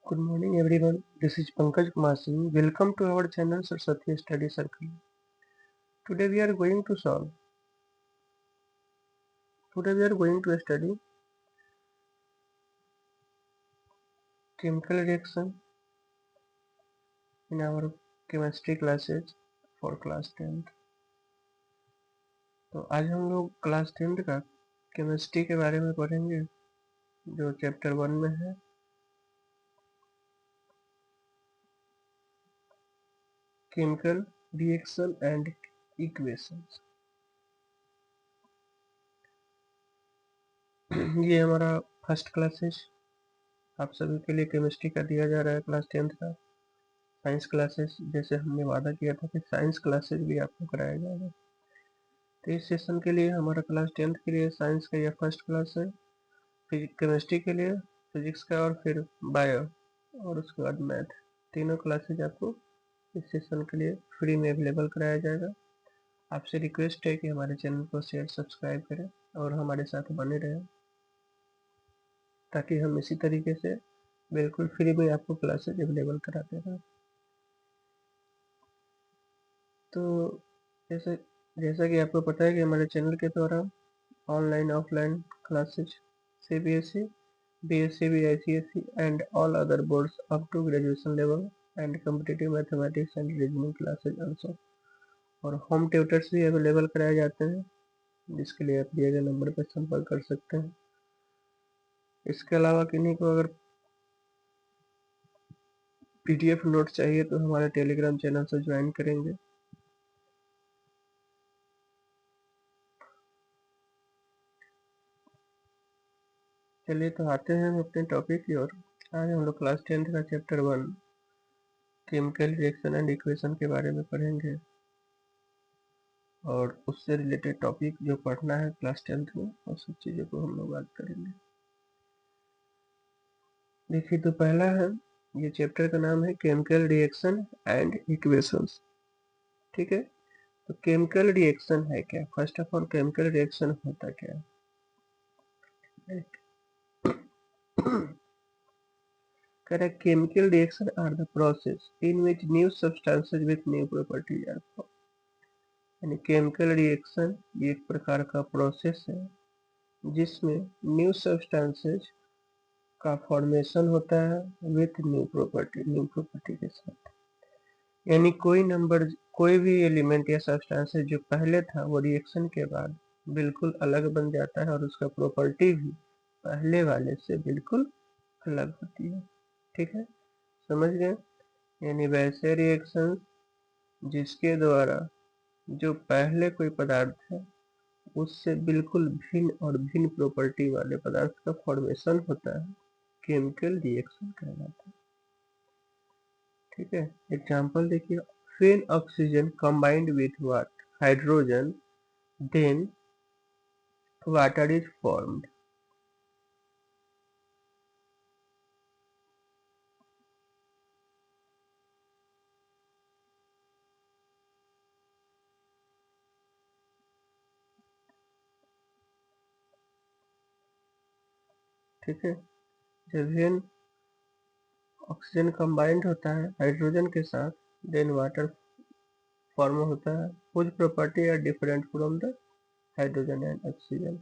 Good morning everyone. This is Pankaj Kumar Singh. Welcome to our channel Saraswati Study Circle. Today we are going to solve. Today we are going to study chemical reaction in our chemistry classes for class 10th. तो आज हम लोग class 10th का chemistry के बारे में पढ़ेंगे जो चैप्टर 1 में है केमिकल रिएक्शन एंड इक्वेशंस। ये हमारा फर्स्ट क्लासेस आप सभी के लिए केमिस्ट्री का दिया जा रहा है क्लास 10th का। साइंस क्लासेस जैसे हमने वादा किया था कि साइंस क्लासेस भी आपको कराया जाएगा। तो इस सेशन के लिए हमारा क्लास 10th के लिए साइंस का यह फर्स्ट क्लास है। केमिस्ट्री के लिए फिजिक्स का और फिर बायो और उसके बाद मैथ, तीनों क्लासेज आपको इस सेशन के लिए फ्री में अवेलेबल कराया जाएगा। आपसे रिक्वेस्ट है कि हमारे चैनल को शेयर सब्सक्राइब करें और हमारे साथ बने रहें ताकि हम इसी तरीके से बिल्कुल फ्री में आपको क्लासेज अवेलेबल कराते रहें। तो जैसे जैसा कि आपको पता है कि हमारे चैनल के द्वारा online offline classes CBSE, BSc, ICSE and all other boards up to graduation level and competitive mathematics and reasoning classes also और होम ट्यूटर्स भी अवेलेबल कराए जाते हैं जिसके लिए आप दिए गए नंबर पर संपर्क कर सकते हैं। इसके अलावा किन्हीं को अगर PDF नोट चाहिए तो हमारे टेलीग्राम चैनल से ज्वाइन करेंगे। चलिए तो आते हैं हम अपने टॉपिक की ओर। आज हम लोग क्लास 10th का chapter 1 chemical reaction and equation के बारे में पढ़ेंगे और उससे रिलेटेड टॉपिक जो पढ़ना है क्लास 10th में और सब चीज़ों को हम लोग बात करेंगे। देखिए तो पहला है, ये चैप्टर का नाम है केमिकल रिएक्शन एंड इक्वेशंस। ठीक है, तो केमिकल रिएक्शन है क्या? First of all chemical reaction होता क्या है? कह रहा है chemical reaction are the process in which new substances with new properties are form. यानी केमिकल रिएक्शन ये एक प्रकार का प्रोसेस है जिसमें न्यू सब्सटेंसेस का फॉर्मेशन होता है विथ न्यू प्रॉपर्टी के साथ। यानी कोई भी एलिमेंट या सब्सटेंस जो पहले था वो रिएक्शन के बाद बिल्कुल अलग बन जाता है और उसका प्रॉपर्टी भी पहले वाले से बिल्कुल अलग होती है। ठीक है, समझ गए? यानी वैसे रिएक्शन जिसके द्वारा जो पहले कोई पदार्थ है उससे बिल्कुल भिन्न और भिन्न प्रॉपर्टी वाले पदार्थ का फॉर्मेशन होता है, केमिकल रिएक्शन कहलाता है। ठीक है, एग्जांपल देखिए, when oxygen combined with what hydrogen then water is formed. ठीक है, जब व्हेन ऑक्सीजन कंबाइंड होता है हाइड्रोजन के साथ देन वाटर फॉर्म होता है, which property are different from the hydrogen and oxygen.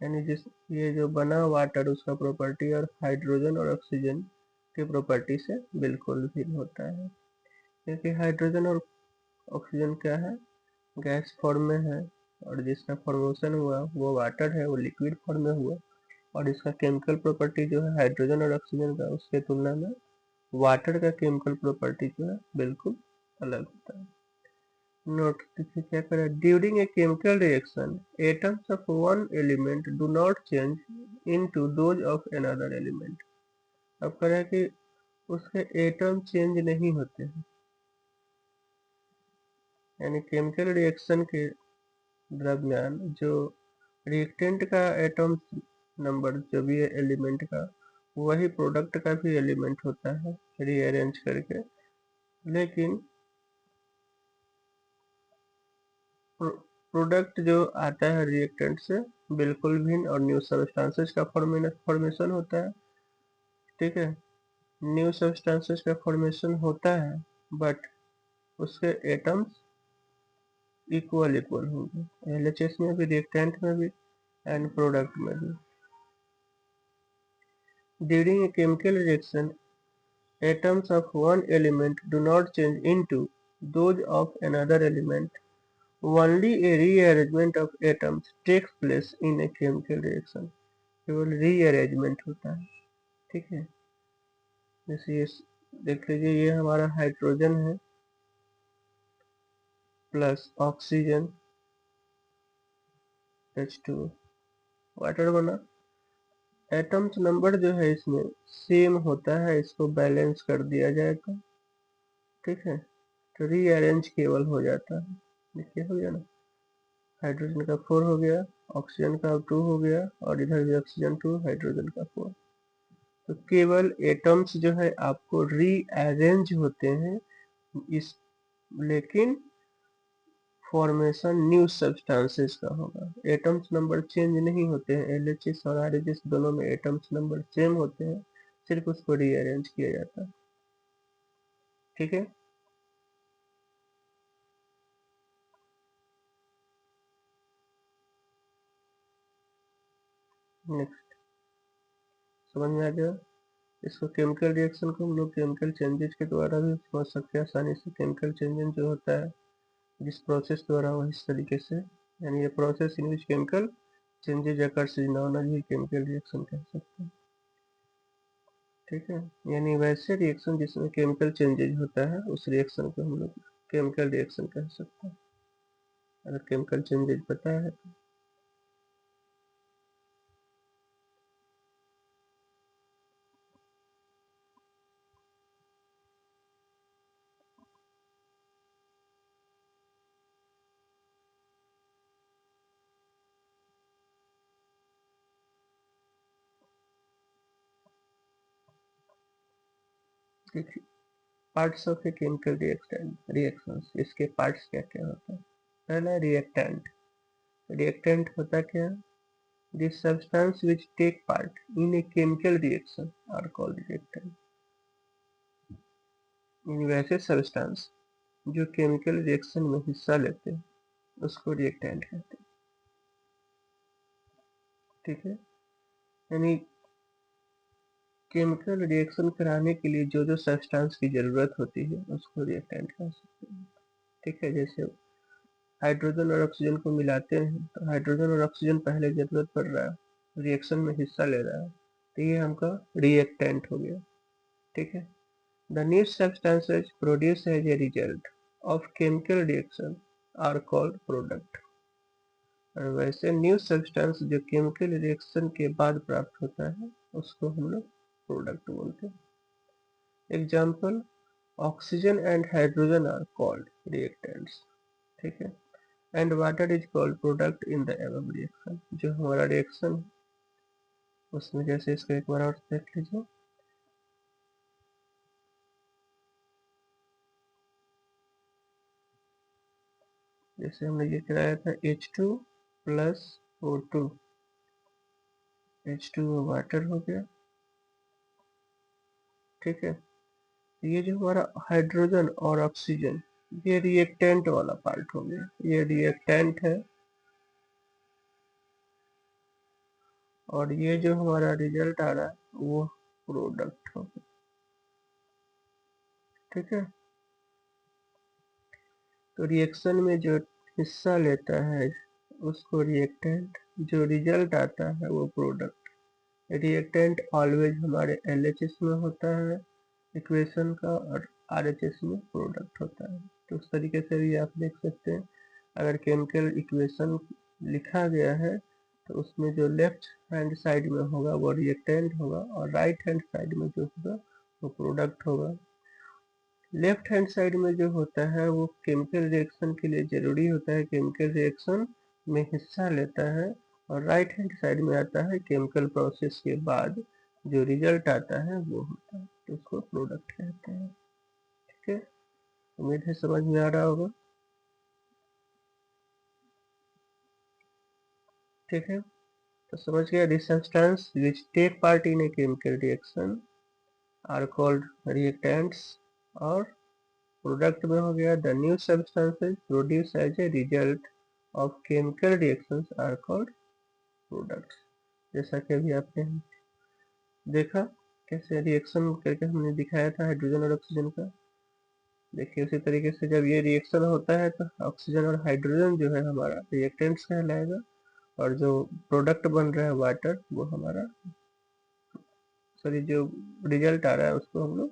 यानी जिस ये जो बना वाटर उसका प्रॉपर्टी और हाइड्रोजन और ऑक्सीजन की प्रॉपर्टी से बिल्कुल भिन्न होता है, क्योंकि हाइड्रोजन और ऑक्सीजन क्या है, गैस फॉर्म में है और जिसका फॉर्मेशन हुआ वो वाटर है, वो लिक्विड फॉर्म में हुआ और इसका केमिकल प्रॉपर्टी जो है हाइड्रोजन और ऑक्सीजन का उसके तुलना में वाटर का केमिकल प्रॉपर्टी जो है बिल्कुल अलग होता है। नोट देखिए क्या करें, during a chemical reaction atoms of one element do not change into those of another element. अब कह रहे हैं कि उसके एटम चेंज नहीं होते हैं, यानी केमिकल रिएक्शन के दरमियान जो रिएक्टेंट का एटम नंबर जो भी है एलिमेंट का वही प्रोडक्ट का भी एलिमेंट होता है रीअरेंज करके, लेकिन प्रोडक्ट जो आता है रिएक्टेंट से बिल्कुल भिन्न और न्यू सब्सटेंसेस का फॉर्मेशन होता है। ठीक है, न्यू सब्सटेंसेस का फॉर्मेशन होता है, बट उसके एटम्स इक्वल होंगे, एलएचएस में भी, रिएक्टेंट में भी एंड प्रोडक्ट में भी। During a chemical reaction, atoms of one element do not change into those of another element. Only a rearrangement of atoms takes place in a chemical reaction. केवल rearrangement होता है, ठीक है। जैसे ये देख लीजिए, ये हमारा हाइड्रोजन है प्लस ऑक्सीजन H2, वाटर बना। एटम्स नंबर जो है इसमें सेम होता है, इसको बैलेंस कर दिया जाएगा, ठीक है। तो रीअरेंज केवल हो जाता है, देखिए हो गया ना, हाइड्रोजन का 4 हो गया, ऑक्सीजन का 2 हो गया, और इधर भी ऑक्सीजन 2, हाइड्रोजन का 4। तो केवल एटम्स जो है आपको रीअरेंज होते हैं इस, लेकिन फॉर्मेशन न्यू सब्सटेंसेस का होगा। एटम्स नंबर चेंज नहीं होते हैं, एलएचएस और आरएचएस दोनों में एटम्स नंबर सेम होते हैं, सिर्फ उसको रीअरेंज किया जाता है, ठीक है। नेक्स्ट, समझ में आ गया। इसको केमिकल रिएक्शन को हम लोग केमिकल चेंजेस के द्वारा भी समझ सकते हैं आसानी से। केमिकल चेंजेस जो होता है जिस प्रोसेस द्वारा वो इस तरीके से, यानी ये process in which chemical changes occurs is known as chemical reaction कह सकते हैं, ठीक है। यानी वैसे रिएक्शन जिसमें केमिकल चेंजेज होता है उस रिएक्शन को हम लोग केमिकल रिएक्शन कह सकते हैं, अगर केमिकल चेंजेज पता है तो। देखिए, parts of a chemical reactions, इसके पार्ट्स क्या क्या होता है। पहला रिएक्टेंट। रिएक्टेंट होता क्या, the substance which take part in a chemical reaction are called reactant। इन वैसे सब्सटेंस जो केमिकल रिएक्शन में हिस्सा लेते हैं उसको रिएक्टेंट कहते हैं, ठीक है। यानी केमिकल रिएक्शन कराने के लिए जो जो सब्सटेंस की जरूरत होती है उसको रिएक्टेंट कह सकते हैं, ठीक है। जैसे हाइड्रोजन और ऑक्सीजन को मिलाते हैं तो हाइड्रोजन और ऑक्सीजन पहले जरूरत पड़ रहा है, रिएक्शन में हिस्सा ले रहा है, तो ये हमका रिएक्टेंट हो गया, ठीक है। The new substances produced as a result of chemical reaction are called product। और वैसे न्यू सब्सटेंस जो केमिकल रिएक्शन के बाद प्राप्त होता है उसको हम लोग प्रोडक्ट बोलते हैं। Example, oxygen and hydrogen are called reactants, ठीक है। And water is called product in the above reaction. जो हमारा रिएक्शन उसमें, जैसे इसका एक बार और देख लीजिए, जैसे हमने ये कराया था H2 plus O2, H2O water हो गया, ठीक है। ये जो हमारा हाइड्रोजन और ऑक्सीजन, ये रिएक्टेंट वाला पार्ट हो गया, ये रिएक्टेंट है, और ये जो हमारा रिजल्ट आ रहा है वो प्रोडक्ट हो गया, ठीक है। तो रिएक्शन में जो हिस्सा लेता है उसको रिएक्टेंट, जो रिजल्ट आता है वो प्रोडक्ट। रिएक्टेंट ऑलवेज हमारे एलएचएस में होता है इक्वेशन का, और आरएचएस में प्रोडक्ट होता है। तो उस तरीके से भी आप देख सकते हैं, अगर केमिकल इक्वेशन लिखा गया है तो उसमें जो लेफ्ट हैंड साइड में होगा वो रिएक्टेंट होगा, और राइट हैंड साइड में जो होगा वो प्रोडक्ट होगा। लेफ्ट हैंड साइड में जो होता है वो केमिकल रिएक्शन के लिए जरूरी होता है, केमिकल रिएक्शन में हिस्सा लेता है, और राइट हैंड साइड में आता है केमिकल प्रोसेस के बाद जो रिजल्ट आता है वो होता है, तो उसको प्रोडक्ट कहते हैं, ठीक है। उम्मीद है समझ में आ रहा होगा, ठीक है। तो समझ गया, the substance which take part in a chemical reaction are called reactants, और प्रोडक्ट में हो गया the new substances produce as a result of chemical reactions are called products. जैसा कि अभी आपने देखा कैसे रिएक्शन करके हमने दिखाया था हाइड्रोजन और ऑक्सीजन का। देखिए उसी तरीके से जब ये रिएक्शन होता है तो ऑक्सीजन और हाइड्रोजन जो है हमारा रिएक्टेंट्स कहलाएगा, और जो प्रोडक्ट बन रहा है वाटर वो हमारा, सॉरी, जो रिजल्ट आ रहा है उसको हम लोग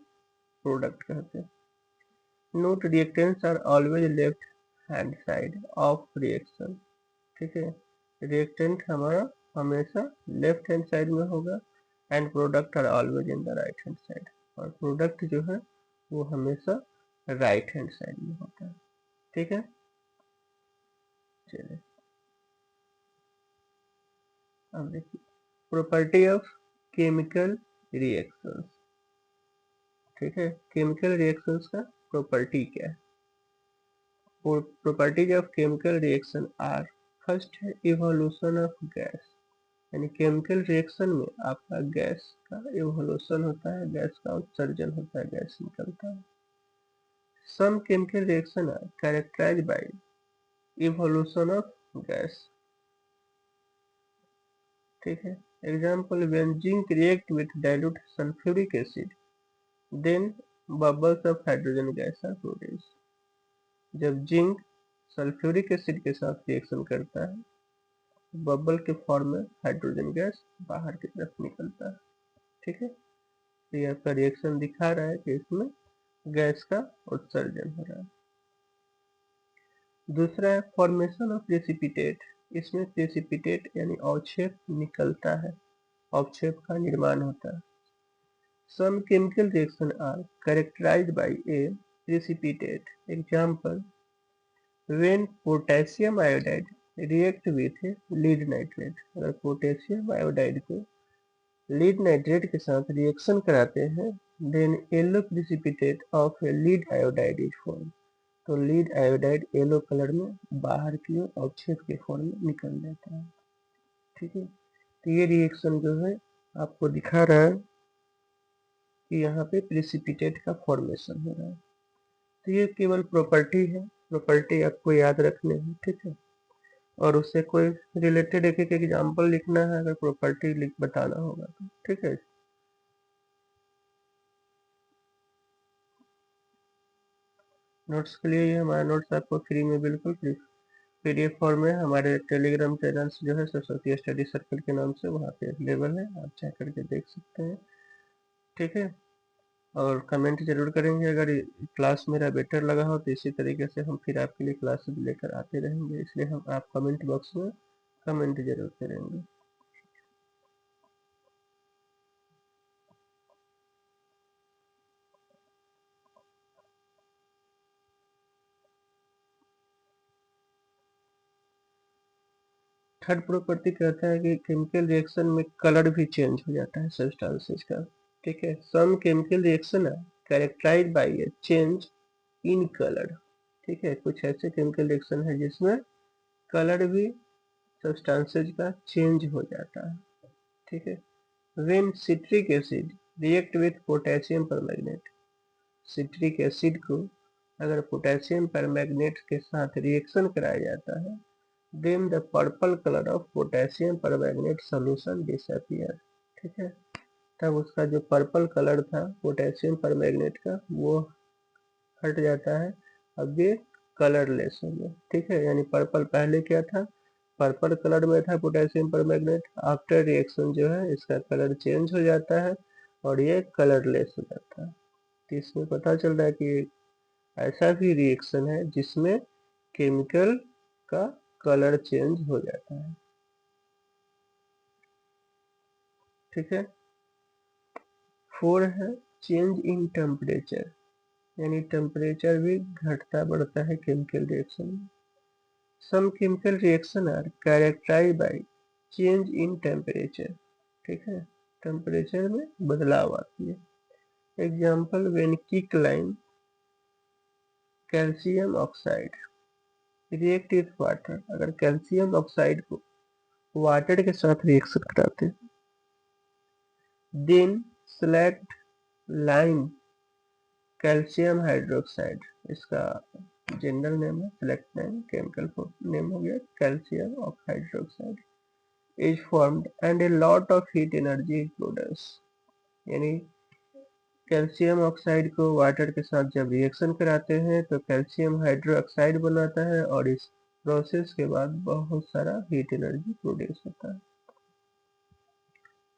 प्रोडक्ट कहते हैं। Note reactants are always left hand side of reaction. ठीक है, रिएक्टेंट हमारा हमेशा लेफ्ट हैंड साइड में होगा, and product are always in the right hand side, और प्रोडक्ट जो है वो हमेशा राइट हैंड साइड में होता है। ठीक है, चलिए अब देखिए प्रॉपर्टी ऑफ केमिकल रिएक्शंस। ठीक है, केमिकल रिएक्शंस का प्रॉपर्टी क्या है? Properties of chemical reaction are, first है इवोल्यूशन ऑफ गैस, यानी केमिकल रिएक्शन में आपका गैस का इवोल्यूशन होता है, गैस का उत्सर्जन होता है, गैस निकलता है। Some chemical reaction are characterised by evolution of gas. ठीक है, example when zinc react with dilute sulphuric acid then bubbles of hydrogen gas are produce. जब जिंक सल्फ्यूरिक एसिड के साथ रिएक्शन करता है, बबल के फॉर्म में हाइड्रोजन गैस बाहर की तरफ निकलता है। ठीक है, तो ये आपका रिएक्शन दिखा रहा है कि इसमें गैस का उत्सर्जन हो रहा है। दूसरा है फॉर्मेशन ऑफ प्रेसिपिटेट, इसमें प्रेसिपिटेट यानी अवक्षेप निकलता है, अवक्षेप का निर्माण होता है। Some chemical reaction are characterised by a precipitate, example when potassium iodide react with lead nitrate. अगर पोटेशियम आयोडाइड को लीड नाइट्रेट के साथ रिएक्शन कराते हैं, then yellow precipitate of lead iodide is form, तो लीड आयोडाइड येलो कलर में बाहर की ओर अवक्षेप के फॉर्म में निकल जाता है। ठीक है, तो ये रिएक्शन जो है आपको दिखा रहा है कि यहाँ पे प्रेसिपिटेट का फॉर्मेशन हो रहा है। तो ये केवल प्रॉपर्टी है, प्रॉपर्टी आपको याद रखने है। ठीक है, और उससे कोई रिलेटेड एक एक एग्जाम्पल लिखना है अगर प्रॉपर्टी लिख बताना होगा तो। ठीक है, नोट्स के लिए ये हमारा नोट्स आपको फ्री में बिल्कुल फ्री पीडीएफ फॉर्म में हमारे टेलीग्राम चैनल जो है सरस्वती स्टडी सर्कल के नाम से वहाँ पे अवेलेबल है, आप चेक करके देख सकते हैं। ठीक है, और कमेंट जरूर करेंगे अगर क्लास मेरा बेटर लगा हो, तो इसी तरीके से हम फिर आपके लिए क्लासेस लेकर आते रहेंगे, इसलिए हम आप कमेंट बॉक्स में कमेंट जरूर करेंगे। थर्ड प्रॉपर्टी कहता है कि केमिकल रिएक्शन में कलर भी चेंज हो जाता है सब्सटेंसेस का। ठीक है, सम केमिकल रिएक्शन है characterised by a change in colour. ठीक है, कुछ ऐसे केमिकल रिएक्शन है जिसमें कलर भी सब्सटेंसेस का चेंज हो जाता है। ठीक है, when citric acid react with potassium permanganate, citric acid को अगर पोटेशियम परमैंगनेट के साथ रिएक्शन कराया जाता है, then the purple colour of potassium permanganate solution disappear. ठीक है, तब उसका जो पर्पल कलर था पोटेशियम परमैंगनेट का वो हट जाता है, अब ये कलरलेस हो गया। ठीक है, यानी पर्पल पहले क्या था, पर्पल कलर में था पोटेशियम परमैंगनेट, आफ्टर रिएक्शन जो है इसका कलर चेंज हो जाता है और ये कलरलेस हो जाता है। तो इसमें पता चल रहा है कि ऐसा भी रिएक्शन है जिसमें केमिकल का कलर चेंज हो जाता है। ठीक है, 4 है चेंज इन टेम्परेचर, यानी टेम्परेचर भी घटता बढ़ता है केमिकल रिएक्शन में। Some chemical reaction are characterised by change in temperature. ठीक है, टेम्परेचर में बदलाव आती है। Example when quicklime calcium oxide react with water, अगर कैल्शियम ऑक्साइड को वाटर के साथ रिएक्शन कराते हैं, then slaked lime calcium hydroxide, इसका जनरल नेम है, सेलेक्ट नेम, केमिकल नेम हो गया calcium of hydroxide, is formed and a lot of heat energy is produced. यानी कैल्शियम ऑक्साइड को वाटर के साथ जब रिएक्शन कराते हैं तो कैल्शियम हाइड्रोक्साइड बनाता है और इस प्रोसेस के बाद बहुत सारा हीट एनर्जी प्रोड्यूस होता है।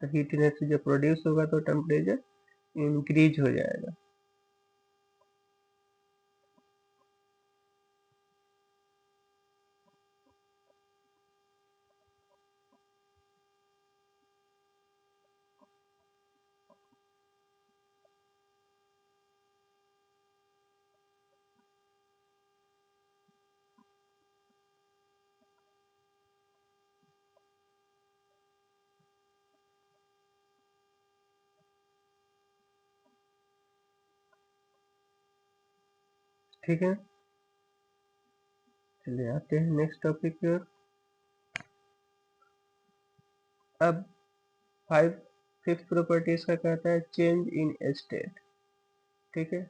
तो हीट एनर्जी जब प्रोड्यूस होगा तो टेम्परेचर इंक्रीज हो जाएगा। ठीक है, चलिए आते हैं नेक्स्ट टॉपिक की ओर। अब फिफ्थ प्रॉपर्टीज का कहता है चेंज इन स्टेट। ठीक है,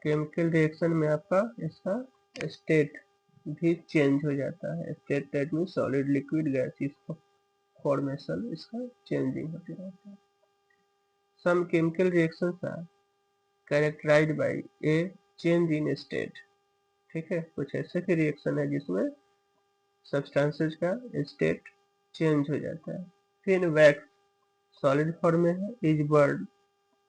केमिकल रिएक्शन में आपका इसका स्टेट भी चेंज हो जाता है। State that mean solid liquid gas formation इसका चेंजिंग होते रहता है। Some chemical reactions are characterised by a change in state. ठीक है, कुछ ऐसे के रिएक्शन है जिसमें सब्सटेंसेस का स्टेट चेंज हो जाता है। फिर वैक्स सॉलिड फॉर्म में है, इज बर्न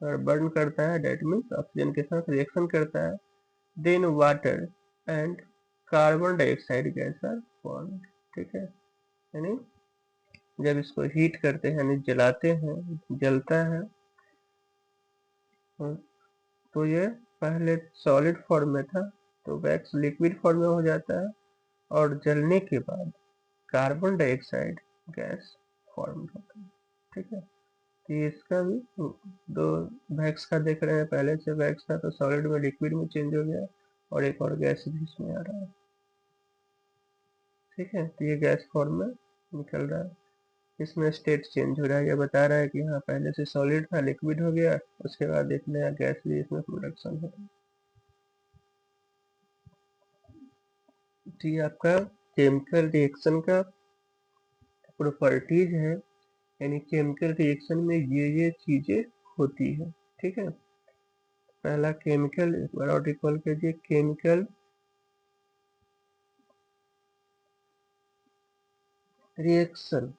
और बर्न करता है, डेट मीन्स ऑक्सीजन के साथ रिएक्शन करता है। Then water and carbon dioxide gas are form. ठीक है, यानी जब इसको हीट करते हैं यानी जलाते हैं, जलता है तो ये पहले सॉलिड फॉर्म में था तो वैक्स लिक्विड फॉर्म में हो जाता है और जलने के बाद कार्बन डाइऑक्साइड गैस फॉर्म होता है। ठीक है, तो इसका भी दो वैक्स का देख रहे हैं, पहले से वैक्स था तो सॉलिड में लिक्विड में चेंज हो गया और एक और गैस भी इसमें आ रहा है। ठीक है, तो ये गैस फॉर्म में निकल रहा है, इसमें स्टेट चेंज हो रहा है। ये बता रहा है कि हाँ पहले से सॉलिड था लिक्विड हो गया, उसके बाद एक नया गैस भी इसमें प्रोडक्शन हो रहा है। तो ये आपका केमिकल रिएक्शन का प्रॉपर्टीज है, यानी केमिकल रिएक्शन में ये चीजें होती है। ठीक है, पहला केमिकल, एक बार और रिकॉल कीजिए, केमिकल रिएक्शन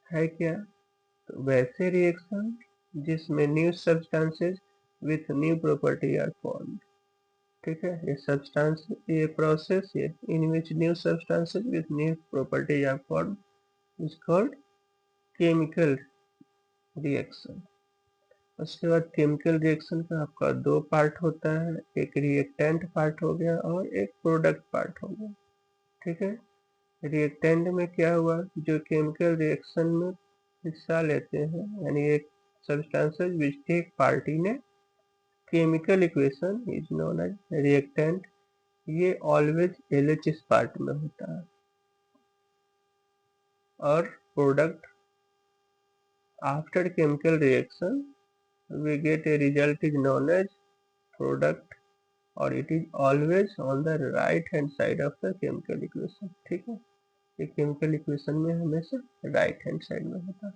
है क्या? तो वैसे रिएक्शन जिसमें new substances with new property are formed. ठीक है, ये सब्सटेंस, ये प्रोसेस ये in which new substances with new property are formed is called chemical reaction. उसके बाद केमिकल रिएक्शन का आपका दो पार्ट होता है, एक रिएक्टेंट पार्ट हो गया और एक प्रोडक्ट पार्ट हो गया। ठीक है, रिएक्टेंट में क्या हुआ, जो केमिकल रिएक्शन में हिस्सा लेते हैं, यानी एक substances which take part in a chemical equation is known as reactant. ये ऑलवेज एलएचएस पार्ट में होता है। और product, after chemical reaction we get a result is known as product और it is always on the right hand side of the chemical equation। ठीक है, ये chemical equation में हमेशा राइट हैंड साइड में होता है।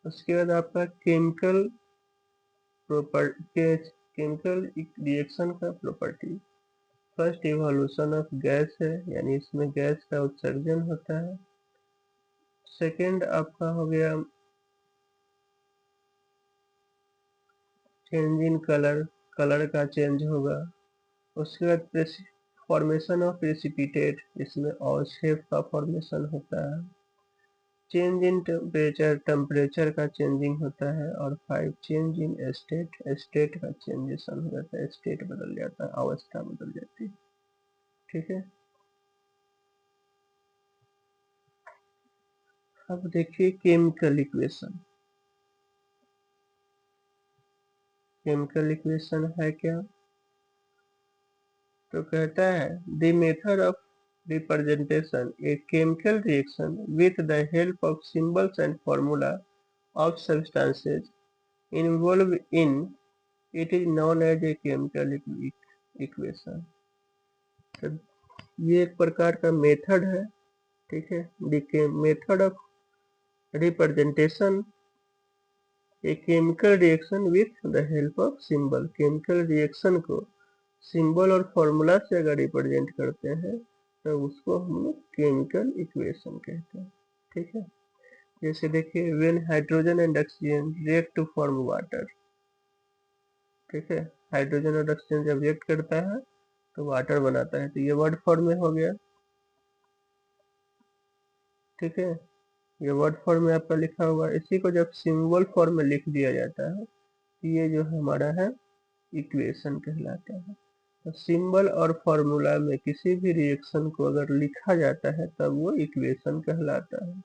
उसके बाद आपका केमिकल रिएक्शन का property, first evolution of gas है, यानी इसमें गैस का उत्सर्जन होता है। सेकेंड आपका हो गया चेंज इन कलर, कलर का चेंज होगा। उसके बाद फॉर्मेशन ऑफ प्रेसिपिटेट, इसमें और शेप का फॉर्मेशन होता है। चेंज इन टेम्परेचर, टेम्परेचर का चेंजिंग होता है। और 5 चेंज इन स्टेट, स्टेट का चेंजेशन हो जाता है, स्टेट बदल जाता है, अवस्था बदल जाती है। ठीक है, अब देखिए केमिकल इक्वेशन। केमिकल इक्वेशन है क्या? तो कहता है the method of representation a chemical reaction with the help of symbols and formula of substances involved in it is known as a chemical equation. तो ये एक प्रकार का मेथड है, ठीक है, method of representation a chemical reaction with the help of symbol. Chemical reaction को symbol और फॉर्मूला से अगर रिप्रेजेंट करते हैं तो उसको हम लोग केमिकल इक्वेशन कहते हैं, ठीक है। जैसे देखिए, when hydrogen and oxygen react to form water, ठीक है, हाइड्रोजन और ऑक्सीजन जब रिएक्ट करता है तो वाटर बनाता है, तो ये वर्ड फॉर्म में हो गया, ठीक है, ये वर्ड फॉर्म में आपका लिखा हुआ है। इसी को जब सिंबल फॉर्म में लिख दिया जाता है तो ये जो हमारा है इक्वेशन कहलाता है। तो सिंबल और फॉर्मूला में किसी भी रिएक्शन को अगर लिखा जाता है तब वो इक्वेशन कहलाता है,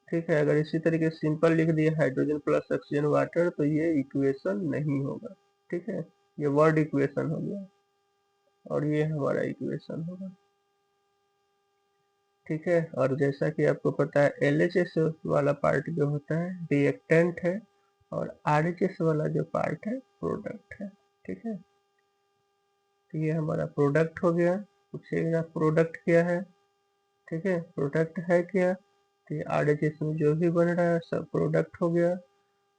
ठीक है। अगर इसी तरीके से सिंपल लिख दिया हाइड्रोजन प्लस ऑक्सीजन वाटर तो ये इक्वेशन नहीं होगा, ठीक है, ये वर्ड इक्वेशन हो गया और ये हमारा इक्वेशन होगा, ठीक है। और जैसा कि आपको पता है LHS वाला पार्ट जो होता है रिएक्टेंट है और RHS वाला जो पार्ट है प्रोडक्ट है, ठीक है। तो ये हमारा प्रोडक्ट हो गया। पूछेगा प्रोडक्ट क्या है, ठीक है, प्रोडक्ट है क्या, तो ये RHS में जो भी बन रहा है सब प्रोडक्ट हो गया।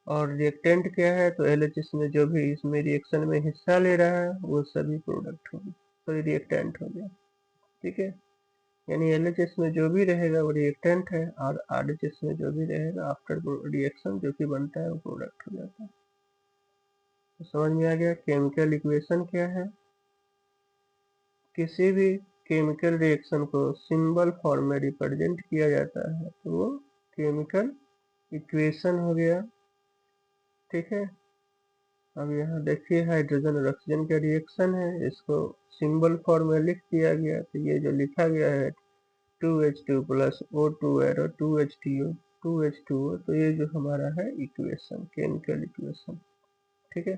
और रिएक्टेंट क्या है, तो LHS में जो भी इसमें रिएक्शन में हिस्सा ले रहा है वो सभी प्रोडक्ट हो गया, तो ये रिएक्टेंट हो गया, ठीक है। यानी LHS में जो भी रहेगा वो रिएक्टेंट है और RHS में जो भी रहेगा आफ्टर रिएक्शन जो भी बनता है वो प्रोडक्ट हो जाता है। तो समझ में आ गया केमिकल इक्वेशन क्या है। किसी भी केमिकल रिएक्शन को सिंबल फॉर्म में रिप्रेजेंट किया जाता है तो वो केमिकल इक्वेशन हो गया, ठीक है। अब यहाँ देखिए हाइड्रोजन और ऑक्सीजन का रिएक्शन है, इसको सिंबल फॉर्म में लिख दिया गया, तो ये जो लिखा गया है 2H2 plus O2 arrow 2H2O, तो ये जो हमारा है इक्वेशन केमिकल इक्वेशन, ठीक है।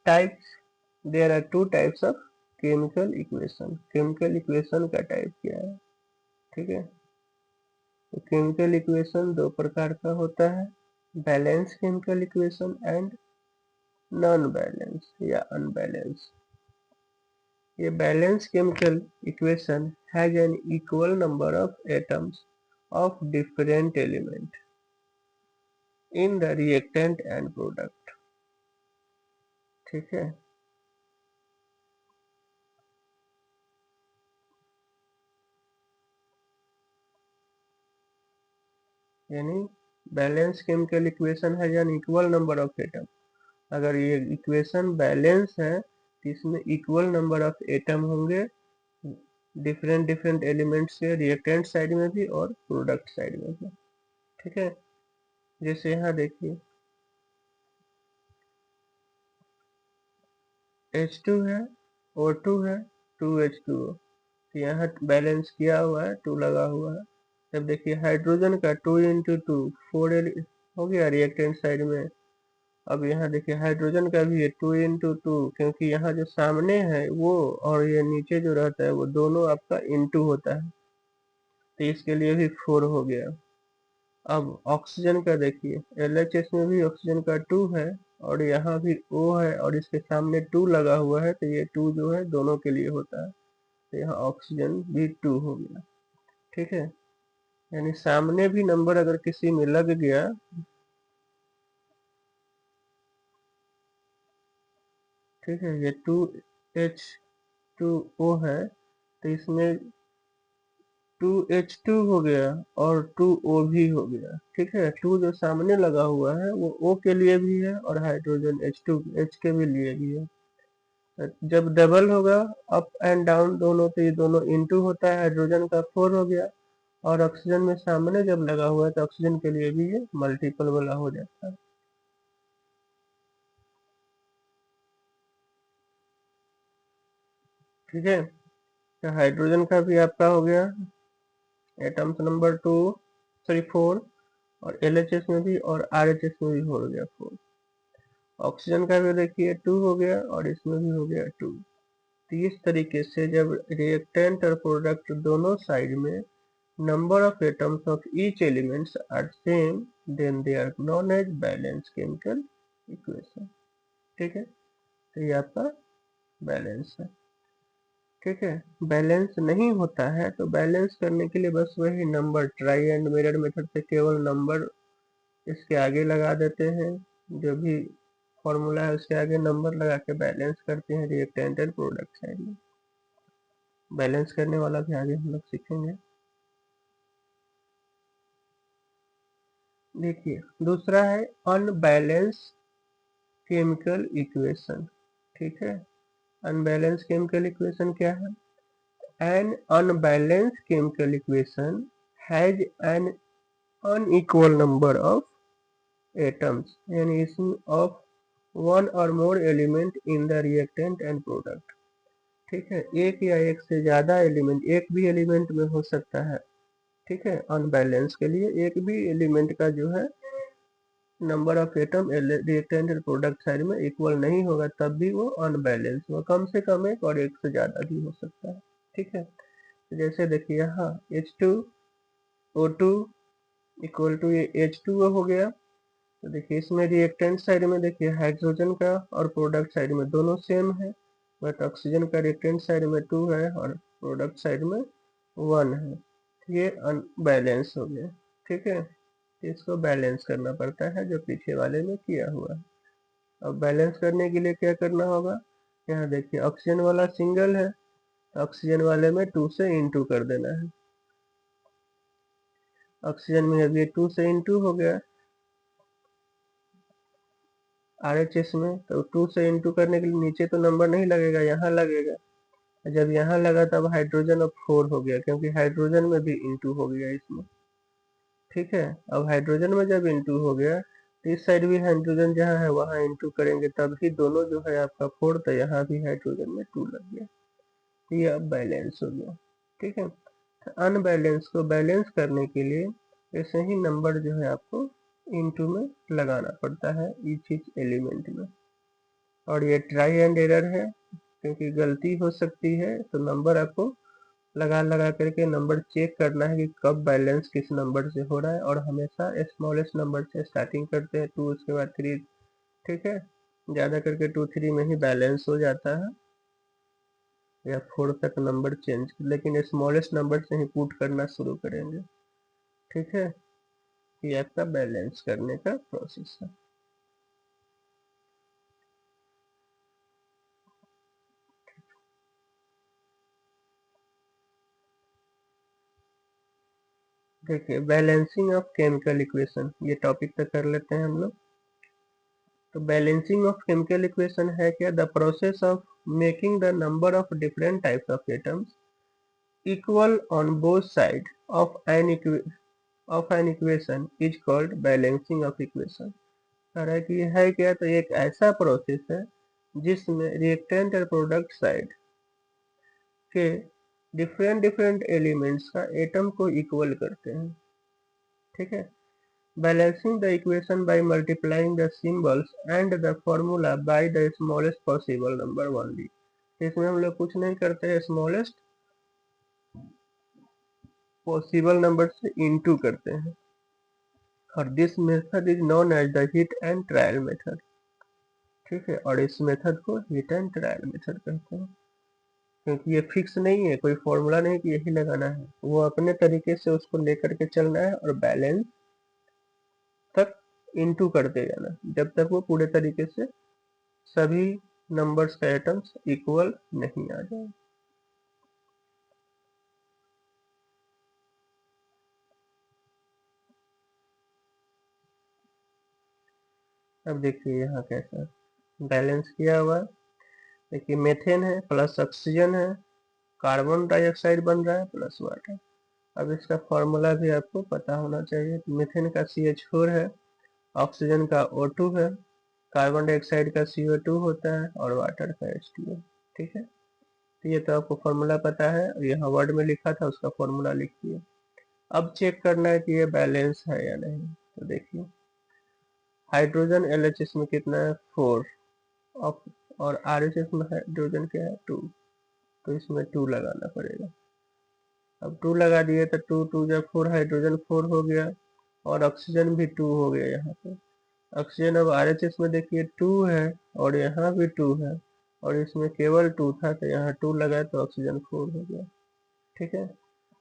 Types, there are two types of chemical equation. Chemical equation का टाइप क्या है, ठीक है। तो केमिकल इक्वेशन दो प्रकार का होता है, balance chemical equation and non balance या अनबैलेंस। ये balance chemical equation has N equal number of atoms of different element in the reactant and product, ठीक है। यानी बैलेंस केमिकल इक्वेशन है यानी इक्वल नंबर ऑफ एटम। अगर ये equation balance है तो इसमें इक्वल नंबर ऑफ एटम होंगे डिफरेंट डिफरेंट एलिमेंट्स के रिएक्टेंट साइड में भी और प्रोडक्ट साइड में भी, ठीक है। जैसे यहाँ देखिए H2 है, O2 है, 2H2O, तो यहाँ बैलेंस किया हुआ है 2 लगा हुआ है। जब देखिए हाइड्रोजन का 2 × 2 4 हो गया रिएक्टेंट साइड में। अब यहाँ देखिए हाइड्रोजन का भी है 2 × 2, क्योंकि यहाँ जो सामने है वो और ये नीचे जो रहता है वो दोनों आपका इंटू होता है, तो इसके लिए भी 4 हो गया। अब ऑक्सीजन का देखिए LHS में भी ऑक्सीजन का 2 है और यहाँ भी O है और इसके सामने 2 लगा हुआ है, तो ये 2 जो है दोनों के लिए होता है, तो यहाँ ऑक्सीजन भी 2 हो गया, ठीक है। यानी सामने भी नंबर अगर किसी में लग गया, ठीक है, ये 2H2O है तो इसमें 2H2 हो गया और 2O भी हो गया, ठीक है। 2 जो सामने लगा हुआ है वो O के लिए भी है और हाइड्रोजन H2 H के भी लिए भी है। जब डबल होगा अप एंड डाउन दोनों, तो ये दोनों इंटू होता है, हाइड्रोजन का 4 हो गया और ऑक्सीजन में सामने जब लगा हुआ है तो ऑक्सीजन के लिए भी ये मल्टीपल वाला हो जाता है, ठीक है। तो हाइड्रोजन का भी आपका हो गया एटम्स नंबर 4 और LHS में भी और RHS में भी हो गया 4। ऑक्सीजन का भी देखिए 2 हो गया और इसमें भी हो गया 2। तो इस तरीके से जब रिएक्टेंट और प्रोडक्ट दोनों साइड में number of atoms of each elements are same then they are known as balance chemical equation. ठीक है, तो ये आपका बैलेंस है। ठीक है, बैलेंस नहीं होता है तो बैलेंस करने के लिए बस वही number try and mirror method से केवल नंबर इसके आगे लगा देते हैं, जो भी फॉर्मूला है उसके आगे नंबर लगा के बैलेंस करते हैं रिएक्टेंट एंड प्रोडक्ट साइड में। बैलेंस करने वाला भी आगे हम लोग सीखेंगे। देखिए दूसरा है अनबैलेंस केमिकल इक्वेशन। ठीक है, अनबैलेंस केमिकल इक्वेशन क्या है? An unbalance chemical equation has an unequal number of atoms यानी इसमें ऑफ वन और more element in the reactant and product. ठीक है, एक या एक से ज्यादा एलिमेंट एक भी एलिमेंट में हो सकता है। ठीक है, अनबैलेंस के लिए एक भी एलिमेंट का जो है नंबर ऑफ एटम रिएक्टेंट और प्रोडक्ट साइड में इक्वल नहीं होगा तब भी वो अनबैलेंस होगा, कम से कम एक और एक से ज्यादा भी हो सकता है। ठीक है, तो जैसे देखिए यहाँ H2O2 इक्वल टू ये H2O हो गया। तो देखिए इसमें रिएक्टेंट साइड में देखिए हाइड्रोजन का और प्रोडक्ट साइड में दोनों सेम है, बट ऑक्सीजन का रिएक्टेंट साइड में 2 है और प्रोडक्ट साइड में 1 है। ये अनबैलेंस हो गया। ठीक है, इसको बैलेंस करना पड़ता है जो पीछे वाले में किया हुआ है। अब बैलेंस करने के लिए क्या करना होगा? यहाँ देखिए ऑक्सीजन वाला सिंगल है, ऑक्सीजन वाले में 2 से इंटू कर देना है। ऑक्सीजन में अब ये 2 से इंटू हो गया RHS में, तो 2 से इंटू करने के लिए नीचे तो नंबर नहीं लगेगा, यहाँ लगेगा। जब यहाँ लगा तब हाइड्रोजन अब 4 हो गया क्योंकि हाइड्रोजन में भी इंटू हो गया इसमें। ठीक है, अब हाइड्रोजन में जब इंटू हो गया तो इस साइड भी हाइड्रोजन जहाँ है वहाँ इंटू करेंगे तब ही दोनों जो है आपका 4, तो यहाँ भी हाइड्रोजन में 2 लग गया, तो ये अब बैलेंस हो गया। ठीक है, तो अनबैलेंस को बैलेंस करने के लिए ऐसे ही नंबर जो है आपको इंटू में लगाना पड़ता है ईच एलिमेंट में। और ये ट्राई एंड एरर है क्योंकि गलती हो सकती है, तो नंबर आपको लगा लगा करके नंबर चेक करना है कि कब बैलेंस किस नंबर से हो रहा है, और हमेशा स्मॉलेस्ट नंबर से स्टार्टिंग करते हैं 2 उसके बाद 3। ठीक है, ज़्यादा करके 2 3 में ही बैलेंस हो जाता है या 4 तक नंबर चेंज, लेकिन स्मॉलेस्ट नंबर से ही पुट करना शुरू करेंगे। ठीक है, ये आपका बैलेंस करने का प्रोसेस है। देखिए बैलेंसिंग ऑफ केमिकल इक्वेशन, ये टॉपिक तक कर लेते हैं हम लोग। तो बैलेंसिंग ऑफ केमिकल इक्वेशन है क्या? The process of making the number of different types of atoms equal on both side of an equation is called balancing of equation. कह रहा है कि है क्या? तो एक ऐसा प्रोसेस है जिसमें रिएक्टेंट और प्रोडक्ट साइड के डिफरेंट डिफरेंट एलिमेंट्स का एटम को इक्वल करते हैं। ठीक है, balancing the equation by multiplying the symbols and the formula by the smallest possible number only। इसमें हम लोग कुछ नहीं करते हैं, स्मॉलेस्ट पॉसिबल नंबर से इनटू करते हैं, और this method is known as the hit and trial method. ठीक है, और इस मेथड को हिट एंड ट्रायल मेथड कहते हैं क्योंकि ये फिक्स नहीं है, कोई फॉर्मूला नहीं कि यही लगाना है, वो अपने तरीके से उसको लेकर के चलना है और बैलेंस तक इनटू करते जाना जब तक वो पूरे तरीके से सभी नंबर्स का एटम्स इक्वल नहीं आ जाए। अब देखिए यहाँ कैसा बैलेंस किया हुआ है। देखिए मेथेन है प्लस ऑक्सीजन है, कार्बन डाइऑक्साइड बन रहा है प्लस वाटर। अब इसका फॉर्मूला भी आपको पता होना चाहिए। मेथेन का CH4 है, ऑक्सीजन का O2 है, कार्बन डाइऑक्साइड का CO2 होता है और वाटर का H2O। ठीक है, तो ये तो आपको फॉर्मूला पता है, यहाँ वर्ड में लिखा था उसका फॉर्मूला लिखिए। अब चेक करना है कि ये बैलेंस है या नहीं। तो देखिए हाइड्रोजन LHS में कितना है 4, और RHS में हाइड्रोजन क्या है 2। तो इसमें 2 लगाना पड़ेगा। अब 2 लगा दिए तो 2 2 जब 4, हाइड्रोजन 4 हो गया और ऑक्सीजन भी 2 हो गया यहाँ पे। ऑक्सीजन अब आरएचएस में देखिए 2 है और यहाँ भी 2 है और इसमें केवल 2 था तो यहाँ 2 लगाए तो ऑक्सीजन 4 हो गया। ठीक है,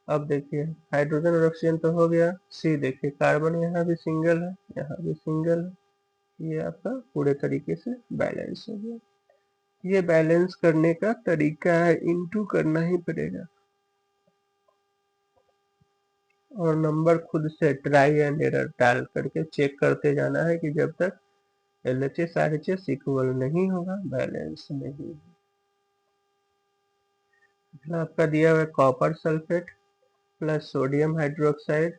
अब देखिए हाइड्रोजन और ऑक्सीजन तो हो गया। सी देखिए कार्बन यहाँ भी सिंगल है, यहाँ भी सिंगल है। ये आपका पूरे तरीके से बैलेंस हो गया। ये बैलेंस करने का तरीका है, इनटू करना ही पड़ेगा और नंबर खुद से ट्राई एंड एरर डाल करके चेक करते जाना है कि जब तक LHS RHS इक्वल नहीं होगा बैलेंस नहीं। आपका दिया हुआ copper sulphate plus sodium hydroxide,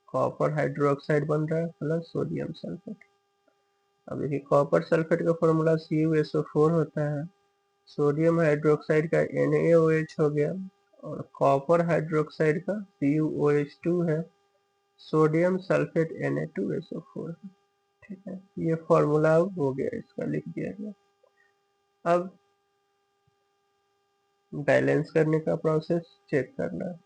copper hydroxide बन रहा है प्लस सोडियम सल्फेट। अब देखिए कॉपर सल्फेट का फॉर्मूला CuSO4 होता है, सोडियम हाइड्रोक्साइड का NaOH हो गया और कॉपर हाइड्रोक्साइड का CuOH2 है, सोडियम सल्फेट Na2SO4 है। ठीक है, ये फॉर्मूला हो गया, इसका लिख दिया गया। अब बैलेंस करने का प्रोसेस चेक करना है।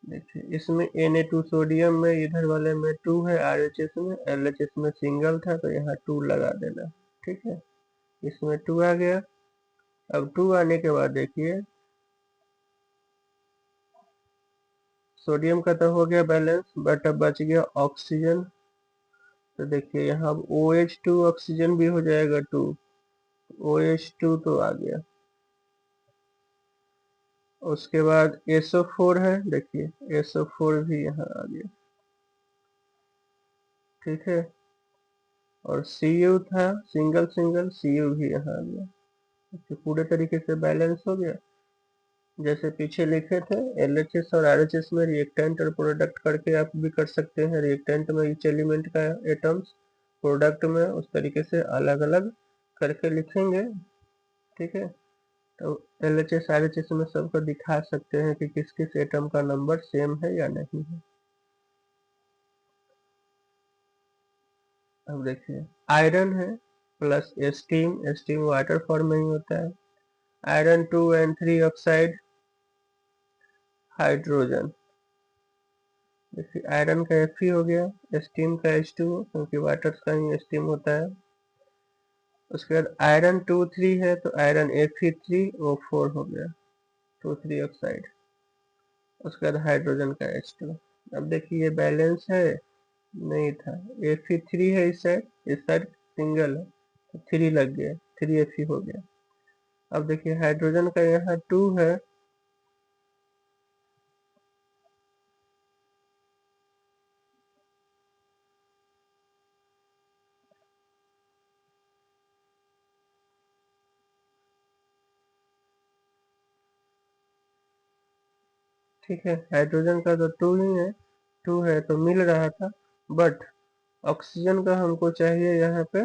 देखिए इसमें Na2 सोडियम में, इधर वाले में 2 है, RHS में, LHS में सिंगल था तो यहाँ 2 लगा देना। ठीक है, इसमें 2 आ गया। अब 2 आने के बाद देखिए सोडियम का तो हो गया बैलेंस, बट अब बच गया ऑक्सीजन। तो देखिए यहाँ OH2 ऑक्सीजन भी हो जाएगा 2, OH2 तो आ गया। उसके बाद SO4 है, देखिए SO4 भी यहाँ आ गया। ठीक है, और Cu था सिंगल सिंगल, Cu भी यहाँ आ गया। तो पूरे तरीके से बैलेंस हो गया। जैसे पीछे लिखे थे LHS और RHS में रिएक्टेंट और प्रोडक्ट करके आप भी कर सकते हैं। रिएक्टेंट में ईच एलिमेंट का एटम्स, प्रोडक्ट में उस तरीके से अलग अलग करके लिखेंगे। ठीक है, तो LHS RHS में सबको दिखा सकते हैं कि किस किस एटम का नंबर सेम है या नहीं है। अब देखिए आयरन है plus steam, steam water form में ही होता है, आयरन 2N3 ऑक्साइड हाइड्रोजन। देखिए आयरन का Fe हो गया, स्टीम का H2O क्योंकि वाटर का ही स्टीम होता है। उसके बाद आयरन 2 3 है तो आयरन Fe3O4 हो गया, 2 3 ऑक्साइड। उसके बाद हाइड्रोजन का H2। अब देखिए ये बैलेंस है, नहीं था, Fe3 है इस साइड सिंगल है तो 3 लग गया, 3Fe हो गया। अब देखिए हाइड्रोजन का यहाँ 2 है, ठीक है, हाइड्रोजन का तो 2 ही है, 2 है तो मिल रहा था, बट ऑक्सीजन का हमको चाहिए यहाँ पे,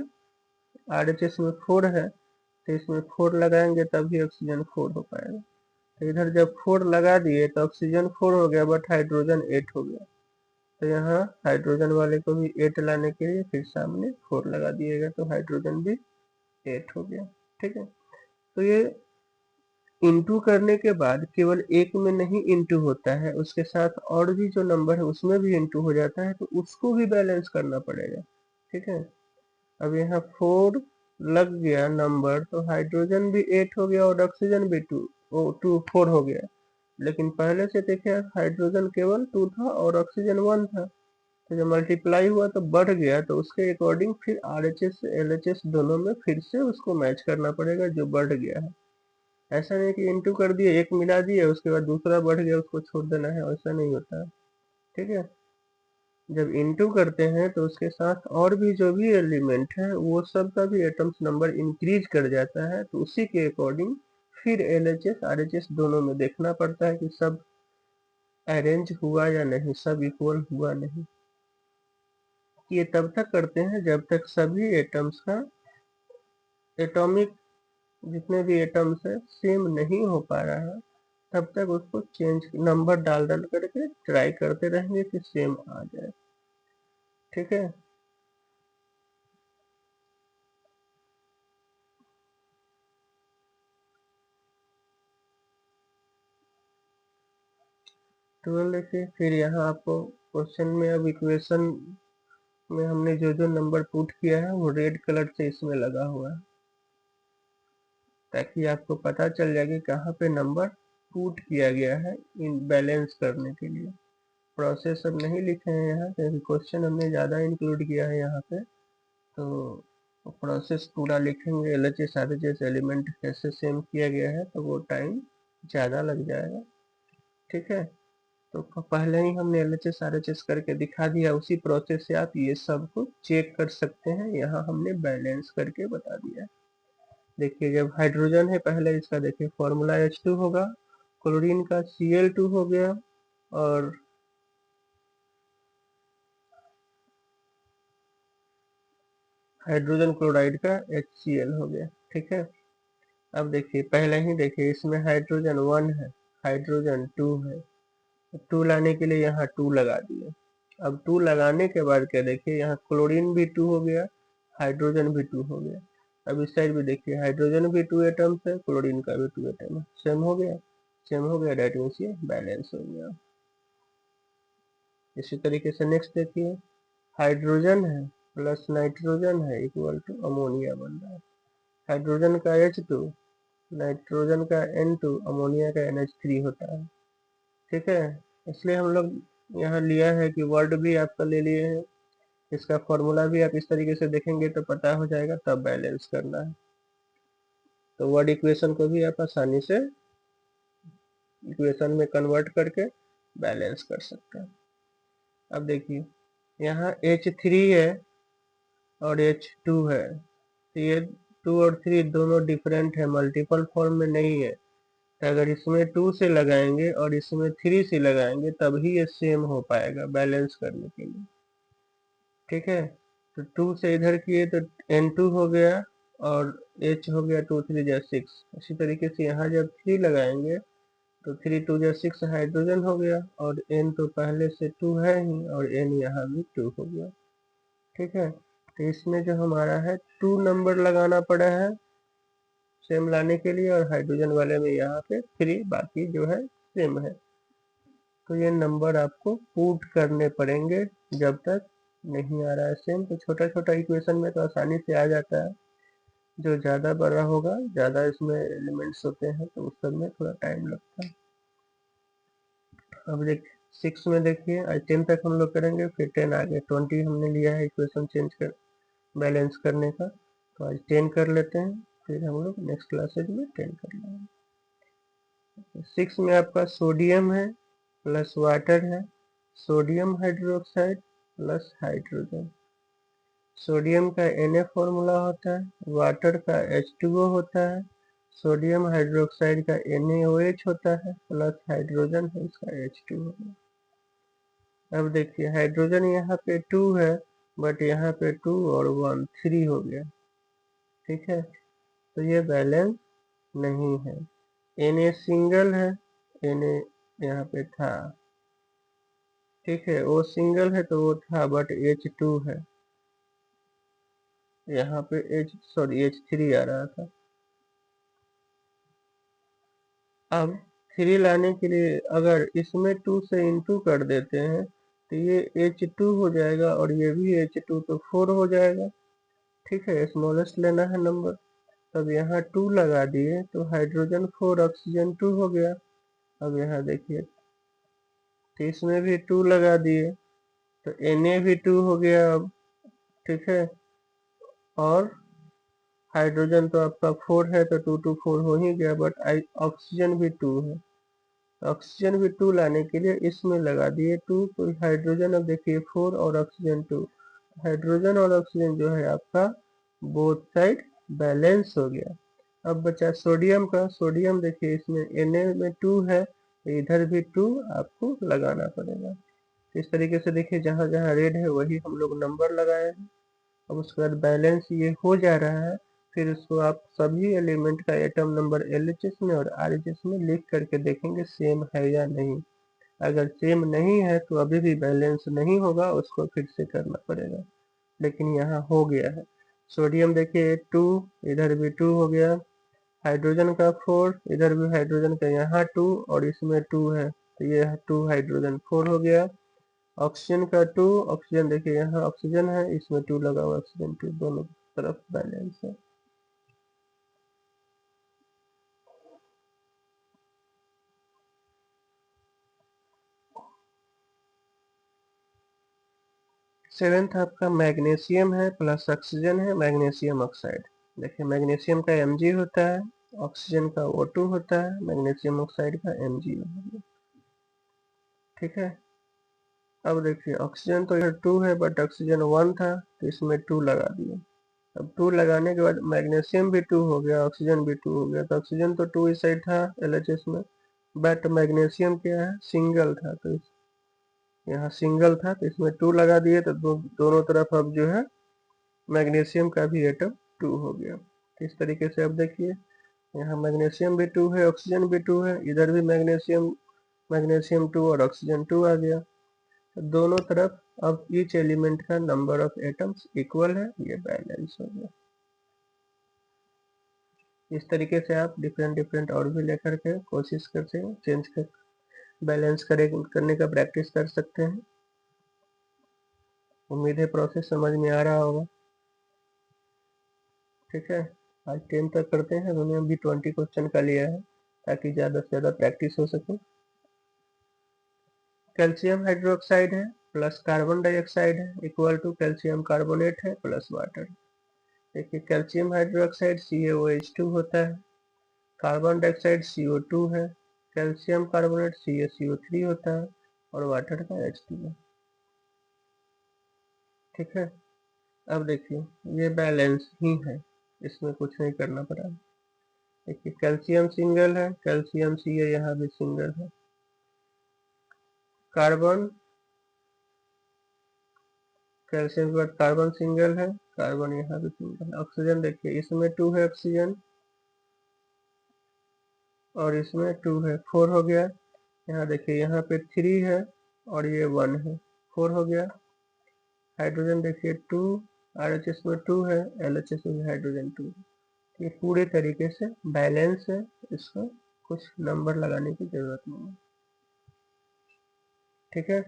RHS में 4 है तो इसमें 4 लगाएंगे तभी ऑक्सीजन 4 हो पाएगा। तो इधर जब 4 लगा दिए तो ऑक्सीजन 4 हो गया बट हाइड्रोजन 8 हो गया। तो यहाँ हाइड्रोजन वाले को भी 8 लाने के लिए फिर सामने 4 लगा दिएगा तो हाइड्रोजन भी 8 हो गया। ठीक है, तो ये इंटू करने के बाद केवल एक में नहीं इंटू होता है, उसके साथ और भी जो नंबर है उसमें भी इंटू हो जाता है, तो उसको भी बैलेंस करना पड़ेगा। ठीक है, अब यहाँ 4 लग गया नंबर तो हाइड्रोजन भी 8 हो गया और ऑक्सीजन भी 4 हो गया। लेकिन पहले से देखिए हाइड्रोजन केवल 2 था और ऑक्सीजन 1 था, तो जब मल्टीप्लाई हुआ तो बढ़ गया, तो उसके अकॉर्डिंग फिर RHS से LHS दोनों में फिर से उसको मैच करना पड़ेगा जो बढ़ गया है। ऐसा नहीं कि इंटू कर दिए, एक मिला दिए उसके बाद दूसरा बढ़ गया उसको छोड़ देना है, ऐसा नहीं होता है। ठीक है, जब इंटू करते हैं तो उसके साथ और भी जो भी एलिमेंट है वो सब का भी एटम्स नंबर इंक्रीज कर जाता है, तो उसी के अकॉर्डिंग फिर LHS RHS दोनों में देखना पड़ता है कि सब अरेंज हुआ या नहीं, सब इक्वल हुआ नहीं। ये तब तक करते हैं जब तक सभी एटम्स का एटॉमिक जितने भी एटम्स है सेम नहीं हो पा रहा है, तब तक उसको चेंज नंबर डाल डाल करके ट्राई करते रहेंगे कि सेम आ जाए। ठीक है, 12 देखिए, फिर यहाँ आपको क्वेश्चन में अब इक्वेशन में हमने जो जो नंबर पुट किया है वो रेड कलर से इसमें लगा हुआ है, ताकि आपको पता चल जाए कि कहाँ पे नंबर पुट किया गया है इन बैलेंस करने के लिए। प्रोसेस अब नहीं लिखे हैं यहाँ, क्योंकि क्वेश्चन हमने ज़्यादा इंक्लूड किया है यहाँ पे, तो प्रोसेस पूरा लिखेंगे। LHS RHS एलिमेंट कैसे सेम किया गया है तो वो टाइम ज़्यादा लग जाएगा, ठीक है। तो पहले ही हमने LHS RHS करके दिखा दिया, उसी प्रोसेस से आप ये सब को चेक कर सकते हैं। यहाँ हमने बैलेंस करके बता दिया। देखिए, जब हाइड्रोजन है पहले इसका देखिए फॉर्मूला H2 होगा, क्लोरीन का Cl2 हो गया, और हाइड्रोजन क्लोराइड का HCl हो गया, ठीक है। अब देखिए, पहले ही देखिए इसमें हाइड्रोजन 1 है, हाइड्रोजन 2 है, 2 लाने के लिए यहाँ 2 लगा दिए। अब 2 लगाने के बाद क्या, देखिए यहाँ क्लोरीन भी 2 हो गया, हाइड्रोजन भी 2 हो गया। अब इस साइड भी देखिए हाइड्रोजन भी 2 एटम्स है, क्लोरीन का भी 2 एटम है, सेम हो गया, सेम हो गया, डेट मीन्स ये बैलेंस हो गया। इसी तरीके से नेक्स्ट देखिए, हाइड्रोजन है प्लस नाइट्रोजन है इक्वल टू अमोनिया बन रहा है। हाइड्रोजन का H2, नाइट्रोजन का N2, अमोनिया का NH3 होता है, ठीक है। इसलिए हम लोग यहाँ लिया है कि वर्ड भी आपका ले लिए हैं, इसका फॉर्मूला भी आप इस तरीके से देखेंगे तो पता हो जाएगा, तब बैलेंस करना है। तो वर्ड इक्वेशन को भी आप आसानी से इक्वेशन में कन्वर्ट करके बैलेंस कर सकते हैं। अब देखिए, यहाँ H3 है और H2 है, तो ये 2 और 3 दोनों डिफरेंट है, मल्टीपल फॉर्म में नहीं है। तो अगर इसमें 2 से लगाएंगे और इसमें 3 से लगाएंगे तभी ये सेम हो पाएगा बैलेंस करने के लिए, ठीक है। तो 2 से इधर किए तो N2 हो गया और H हो गया 2 3 जा 6। इसी तरीके से यहाँ जब 3 लगाएंगे तो 3 2 जा 6 हाइड्रोजन हो गया, और N तो पहले से 2 है ही, और N यहाँ भी 2 हो गया, ठीक है। तो इसमें जो हमारा है 2 नंबर लगाना पड़ा है सेम लाने के लिए, और हाइड्रोजन वाले में यहाँ पे 3 बाकी जो है सेम है। तो ये नंबर आपको पुट करने पड़ेंगे, जब तक नहीं आ रहा है सेम। तो छोटा छोटा इक्वेशन में तो आसानी से आ जाता है, जो ज़्यादा बड़ा होगा, ज़्यादा इसमें एलिमेंट्स होते हैं तो उस सब में थोड़ा टाइम लगता है। अब देख 6 में देखिए, आज 10 तक हम लोग करेंगे, फिर 10 आगे 20 हमने लिया है इक्वेशन चेंज कर बैलेंस करने का, तो आज 10 कर लेते हैं, फिर हम लोग नेक्स्ट क्लासेज में 10 कर लेंगे। 6 में आपका सोडियम है प्लस वाटर है, sodium hydroxide plus hydrogen. Sodium का Na फॉर्मूला होता है, वाटर का H2O होता है, सोडियम हाइड्रोक्साइड का NaOH होता है, प्लस हाइड्रोजन है इसका H2O। अब देखिए, हाइड्रोजन यहाँ पे 2 है, बट यहाँ पे 2 और 1 3 हो गया, ठीक है। तो ये बैलेंस नहीं है। Na सिंगल है, Na यहाँ पे था, ठीक है, वो सिंगल है तो वो था, बट H2 है, यहाँ पे H3 आ रहा था। अब 3 लाने के लिए अगर इसमें 2 से इंटू कर देते हैं तो ये H2 हो जाएगा, और ये भी H2, तो 4 हो जाएगा, ठीक है। स्मॉलेस्ट लेना है नंबर, तब यहाँ 2 लगा दिए तो हाइड्रोजन 4 ऑक्सीजन 2 हो गया। अब यहाँ देखिए, तो इसमें भी 2 लगा दिए तो Na भी 2 हो गया अब, ठीक है। और हाइड्रोजन तो आपका 4 है तो 2 2 4 हो ही गया, बट ऑक्सीजन भी 2 है, ऑक्सीजन भी 2 लाने के लिए इसमें लगा दिए 2, तो हाइड्रोजन अब देखिए 4 और ऑक्सीजन 2, हाइड्रोजन और ऑक्सीजन जो है आपका बोथ साइड बैलेंस हो गया। अब बचा सोडियम का, सोडियम देखिए इसमें Na में 2 है तो इधर भी 2 आपको लगाना पड़ेगा। इस तरीके से देखिए, जहाँ जहाँ रेड है वही हम लोग नंबर लगाए हैं। अब उसके बाद बैलेंस ये हो जा रहा है, फिर उसको आप सभी एलिमेंट का एटम नंबर LHS में और RHS में लिख करके देखेंगे सेम है या नहीं। अगर सेम नहीं है तो अभी भी बैलेंस नहीं होगा, उसको फिर से करना पड़ेगा, लेकिन यहाँ हो गया है। सोडियम देखिए 2, इधर भी 2 हो गया, हाइड्रोजन का 4, इधर भी हाइड्रोजन का यहाँ 2 और इसमें 2 है, तो ये 2 हाइड्रोजन 4 हो गया। ऑक्सीजन का 2, ऑक्सीजन देखिए यहाँ ऑक्सीजन है, इसमें 2 लगा हुआ, ऑक्सीजन 2, दोनों तरफ बैलेंस है। सेवेंथ आपका मैग्नीशियम है प्लस ऑक्सीजन है, मैग्नीशियम ऑक्साइड। देखिए मैग्नीशियम का Mg होता है, ऑक्सीजन का O2 होता है, मैग्नीशियम ऑक्साइड का Mg। ठीक है। अब देखिए ऑक्सीजन तो इधर 2 है बट ऑक्सीजन 1 था, तो इसमें 2 लगा दिए। अब 2 लगाने के बाद मैग्नीशियम भी 2 हो गया, ऑक्सीजन भी 2 हो गया। तो ऑक्सीजन तो 2 इस साइड था LHS में, बट मैग्नीशियम क्या है, सिंगल था, तो यहाँ सिंगल था, तो इसमें 2 लगा दिए, तो दोनों तरफ अब जो है मैग्नीशियम का भी एटम 2 हो गया। तो इस तरीके से अब देखिए यहाँ मैग्नीशियम भी 2 है, ऑक्सीजन भी 2 है, इधर भी मैग्नीशियम 2 और ऑक्सीजन 2 आ गया। तो दोनों तरफ अब ईच एलिमेंट का नंबर ऑफ एटम्स इक्वल है, ये बैलेंस हो गया। इस तरीके से आप डिफरेंट और भी लेकर के कोशिश करते हैं चेंज कर बैलेंस करने का प्रैक्टिस कर सकते हैं। उम्मीद है प्रोसेस समझ में आ रहा होगा। ठीक है, आज 10 तक करते हैं, उन्होंने अभी 20 क्वेश्चन का लिया है ताकि ज़्यादा से ज़्यादा प्रैक्टिस हो सके। कैल्शियम हाइड्रोक्साइड है प्लस कार्बन डाइऑक्साइड है इक्वल टू कैल्शियम कार्बोनेट है प्लस वाटर। देखिए कैल्शियम हाइड्रोक्साइड CaOH2 होता है, कार्बन डाइऑक्साइड CO2 है, कैल्शियम कार्बोनेट CaCO3 होता है और वाटर का H2 है। ठीक है। अब देखिए ये बैलेंस ही है, इसमें कुछ नहीं करना पड़ा। देखिए कैल्शियम सिंगल है, कैल्शियम Ca यहाँ भी सिंगल है, कार्बन कैल्शियम के बाद कार्बन सिंगल है, कार्बन यहाँ भी सिंगल है। ऑक्सीजन देखिए इसमें 2 है ऑक्सीजन और इसमें 2 है, 4 हो गया। यहाँ देखिए यहाँ पे 3 है और ये 1 है, 4 हो गया। हाइड्रोजन देखिए 2, RHS में 2 है, LHS में हाइड्रोजन 2। ये पूरे तरीके से बैलेंस है, इसको कुछ नंबर लगाने की जरूरत नहीं है। ठीक है।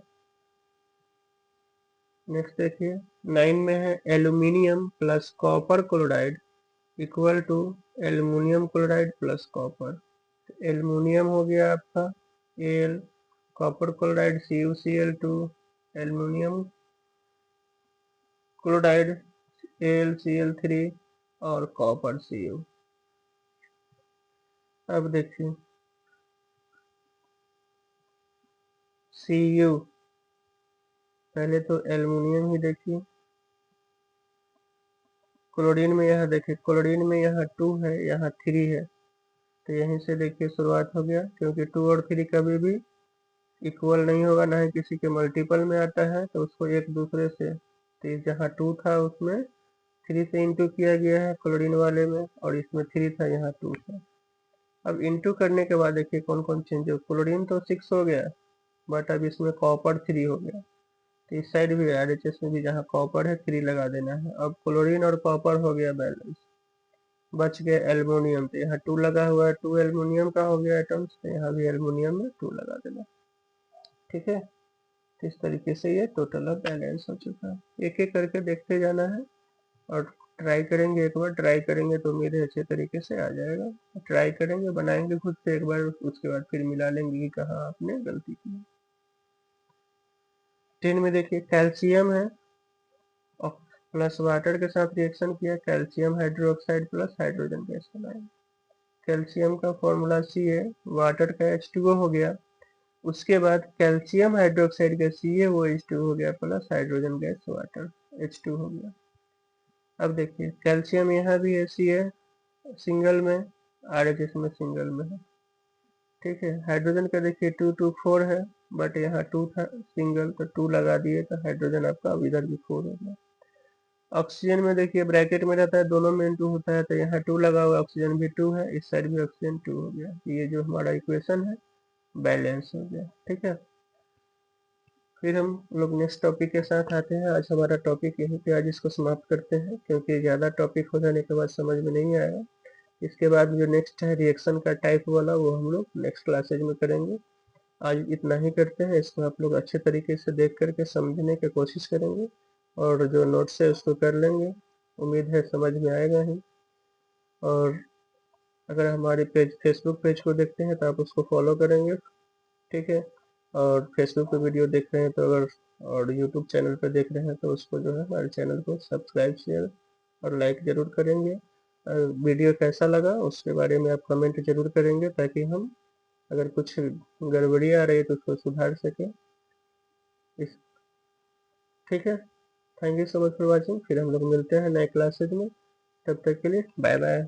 नेक्स्ट देखिए 9 में है aluminium plus copper chloride equal to aluminium chloride plus copper. Aluminium हो गया आपका Al, copper chloride CuCl2, aluminium chloride AlCl3 और कॉपर Cu। अब देखिए Cu, पहले तो एल्यूमिनियम ही देखिए, क्लोरीन में यहाँ देखिए, क्लोरीन में यहाँ 2 है, यहाँ 3 है, तो यहीं से देखिए शुरुआत हो गया, क्योंकि 2 और 3 कभी भी इक्वल नहीं होगा, ना ही किसी के मल्टीपल में आता है, तो उसको एक दूसरे से, तो जहाँ 2 था उसमें 3 से इंटू किया गया है क्लोरीन वाले में, और इसमें 3 था, यहाँ 2 था। अब इंटू करने के बाद देखिए कौन कौन चेंज हो, क्लोरीन तो 6 हो गया, बट अब इसमें कॉपर 3 हो गया, तो इस साइड भी RHS में भी जहाँ कॉपर है 3 लगा देना है। अब क्लोरीन और कॉपर हो गया बैलेंस, बच गया एल्युमिनियम, तो यहाँ 2 लगा हुआ है, 2 एल्युमिनियम का हो गया एटम्स, तो यहाँ भी एल्युमिनियम में 2 लगा देना। ठीक है, इस तरीके से ये टोटल अब बैलेंस हो चुका है। एक एक करके देखते जाना है और ट्राई करेंगे, एक बार ट्राई करेंगे तो उम्मीद है अच्छे तरीके से आ जाएगा। ट्राई करेंगे, बनाएंगे खुद से एक बार, उसके बाद फिर मिला लेंगे कि कहाँ आपने गलती की। 10 में देखिए कैल्शियम है और प्लस वाटर के साथ रिएक्शन किया, calcium hydroxide plus hydrogen gas बनाया। कैल्शियम का फॉर्मूला C है, वाटर का H2O हो गया, उसके बाद कैल्शियम हाइड्रोक्साइड का CaOH2 हो गया plus hydrogen gas water H2 हो गया। अब देखिए कैल्शियम यहाँ भी ऐसी है सिंगल में, RHS में सिंगल में है। ठीक है, हाइड्रोजन का देखिए 2 2 4 है, बट यहाँ 2 था सिंगल, तो 2 लगा दिए, तो हाइड्रोजन आपका अब इधर भी 4 हो गया। ऑक्सीजन में देखिए ब्रैकेट में रहता है, दोनों में इंटू होता है, तो यहाँ 2 लगा हुआ, ऑक्सीजन भी 2 है, इस साइड भी ऑक्सीजन 2 हो गया। ये जो हमारा इक्वेशन है बैलेंस हो गया। ठीक है, फिर हम लोग नेक्स्ट टॉपिक के साथ आते हैं। आज हमारा टॉपिक यहीं पे आज इसको समाप्त करते हैं, क्योंकि ज़्यादा टॉपिक हो जाने के बाद समझ में नहीं आएगा। इसके बाद जो नेक्स्ट है रिएक्शन का टाइप वाला, वो हम लोग नेक्स्ट क्लासेज में करेंगे। आज इतना ही करते हैं, इसको आप लोग अच्छे तरीके से देख करके समझने की कोशिश करेंगे और जो नोट्स है उसको कर लेंगे। उम्मीद है समझ में आएगा ही। और अगर हमारे फेसबुक पेज को देखते हैं तो आप उसको फॉलो करेंगे, ठीक है। और फेसबुक पे वीडियो देख रहे हैं तो अगर और यूट्यूब चैनल पे देख रहे हैं तो उसको जो है हमारे चैनल को सब्सक्राइब शेयर और लाइक ज़रूर करेंगे। वीडियो कैसा लगा उसके बारे में आप कमेंट ज़रूर करेंगे ताकि हम अगर कुछ गड़बड़ी आ रही है तो उसको सुधार सकें। इस ठीक है। Thank you so much for watching. फिर हम लोग मिलते हैं नए क्लासेज में। तब तक के लिए बाय बाय।